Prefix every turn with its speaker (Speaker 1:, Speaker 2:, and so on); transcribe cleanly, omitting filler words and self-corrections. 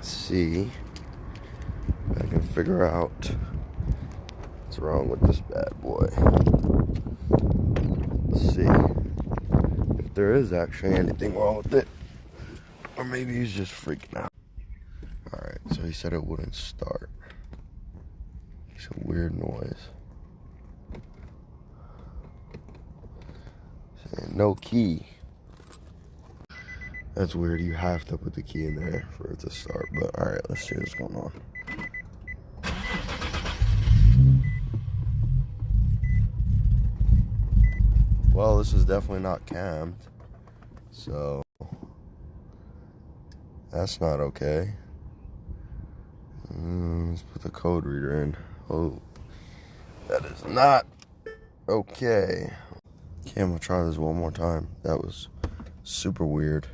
Speaker 1: see if I can figure out what's wrong with this bad boy. Let's see if there is actually anything wrong with it, or maybe he's just freaking out. Alright, so he said it wouldn't start. It's a weird noise. Saying no key. That's weird. You have to put the key in there for it to start. But alright, let's see what's going on. Well, this is definitely not cammed. So that's not okay. Let's put the code reader in. Oh, that is not okay. Okay, I'm gonna try this one more time. That was super weird.